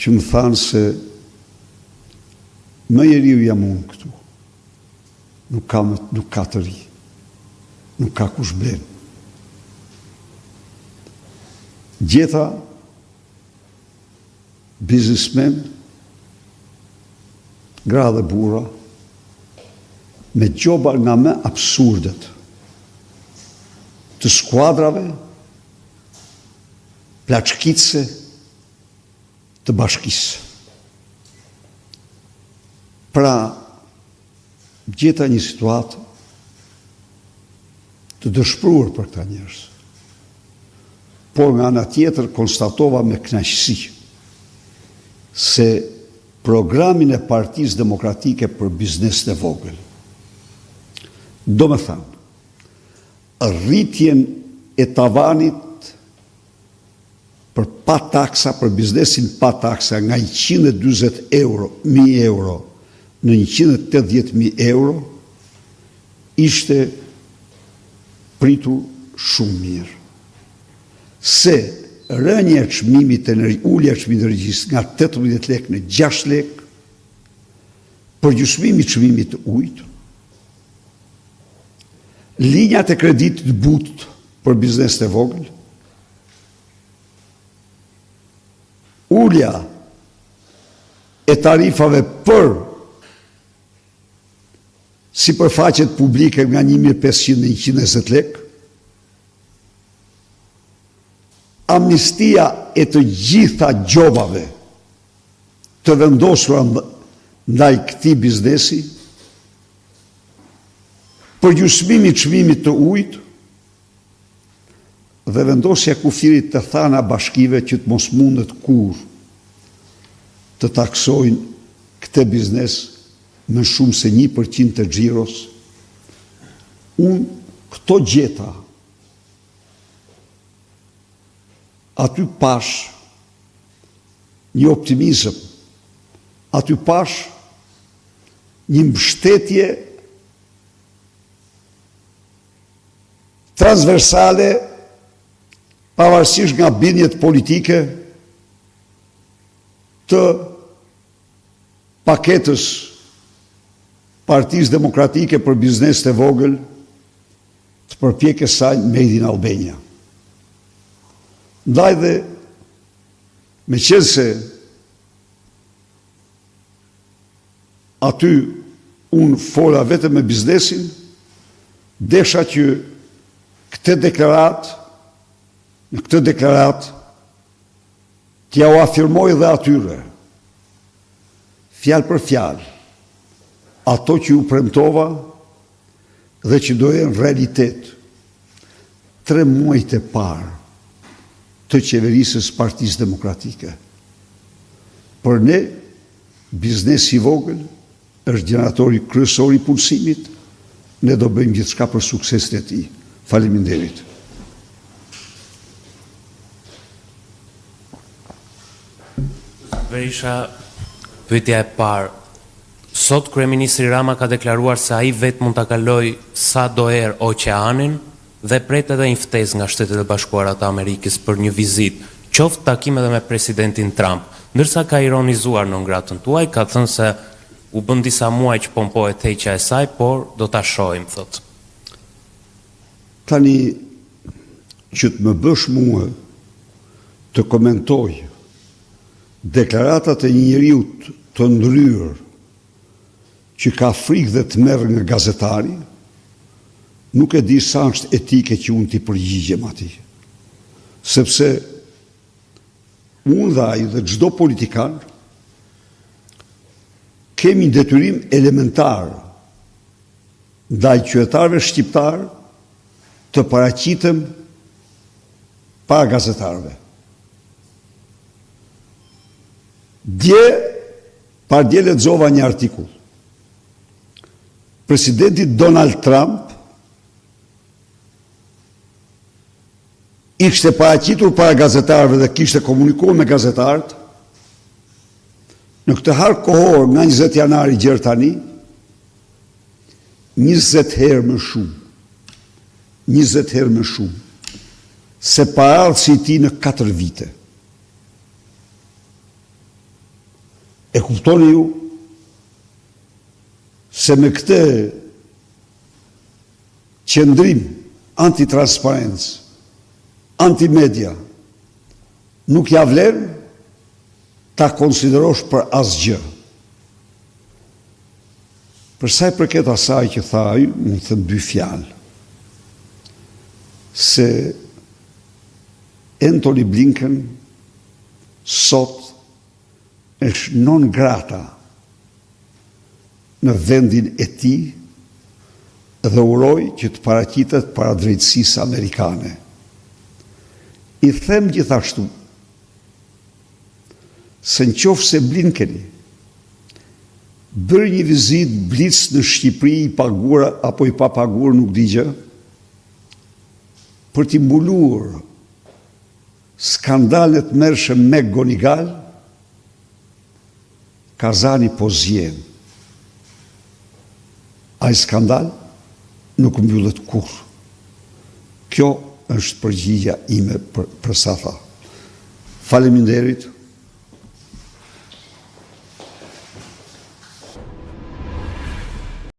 që më thanë se më njeriu jam unë këtu. Nuk ka të ri. Nuk ka kush blen. Gjeta biznesmen, gra dhe burra, me gjoba nga më absurdet të skuadrave plaçkitse të bashkisë. Pra, gjeta një situatë të dëshpëruar për këta njerëz. Por nga ana tjetër konstatova me kënaqësi se programin e Partisë Demokratike për biznesin e vogël, do me thamë, rritjen e tavanit për pa taksa, për biznesin pa taksa, nga 120.000 euro në 180.000 euro, ishte pritur shumë mirë. Se rënja e çmimit të ulja e çmimit të energjisë nga 18 lekë në 6 lekë, përgjysmimi i çmimit të ujit, linjat e kreditit të butë për biznesin e vogël, ulja e tarifave për sipërfaqet publike nga 1.500 në 120 lekë, amnistia e të gjitha gjobave të vendosura ndaj këtij biznesi, përgjysmimi i çmimit të ujit dhe vendosja kufirit të thana bashkive që të mos mundet kur të taksojnë këtë biznes më shumë se 1% të xhiros. Unë këto gjeta aty pash një optimizëm, aty pash një mbështetje transversale pavarësisht nga bindjet politike të paketës Partisë Demokratike për biznesin e vogël të përpjekjes saj Made in Albania. Ndaj dhe me qenë se aty unë fola vetëm me biznesin, desha që në këtë deklarat t'ja u afirmoj dhe atyre, fjalë për fjalë, ato që u premtova dhe që do jenë realitet 3 muajt e parë të qeverisës Partisë Demokratike. Për ne, biznesi i vogël është gjeneratori kryesor i punësimit, ne do bëjmë gjithçka për suksesin e tij. Faleminderit. Berisha, pyetja e parë. Sot kryeministri Rama ka deklaruar se ai vetë mund ta kalojë sa do erë oqeanin dhe pret edhe një ftesë nga Shtetet e Bashkuara të Amerikës për një vizitë, qoftë takim edhe me presidentin Trump, ndërsa ka ironizuar në ngratën tuaj, ka thënë se u bën disa muaj që pompohet heqja e saj, por do ta shohim, thotë. Tani që të më bësh mua të komentoj deklaratat e një njeriu të ndryrë që ka frikë dhe të merr nga gazetari, nuk e di sa është etike që unë t'i përgjigjem atij. Sepse unë dhe ai dhe çdo politikan kemi një detyrim elementar ndaj qytetarëve shqiptar të paraqitem para gazetarëve. Dje lexova një artikull. Presidenti Donald Trump ishte paraqitur para gazetarëve dhe kishte komunikuar me gazetarët në këtë harë kohor nga 20 janari gjerë tani 20 herë më shumë. 20 herë më shumë se paradhësi i tij në 4 vite. E kuptoni ju se me këtë qëndrim antitransparencë, antimedia, nuk ja vlen ta konsiderosh për asgjë. Për sa i përket asaj që tha ai, më thënë dy fjalë. Se Antony Blinken sot është non grata në vendin e tij dhe uroj që të paraqitet para drejtësisë amerikane. I them gjithashtu se nëse Blinkeni bërë një vizitë blic në Shqipëri i paguar apo i papaguar nuk di gjë, për t'i mbuluar skandalet mërshëm me Gonigal, Kazani po zjen. Ai skandal nuk mbyllet kurrë. Kjo është përgjigja ime për sa tha. Faleminderit.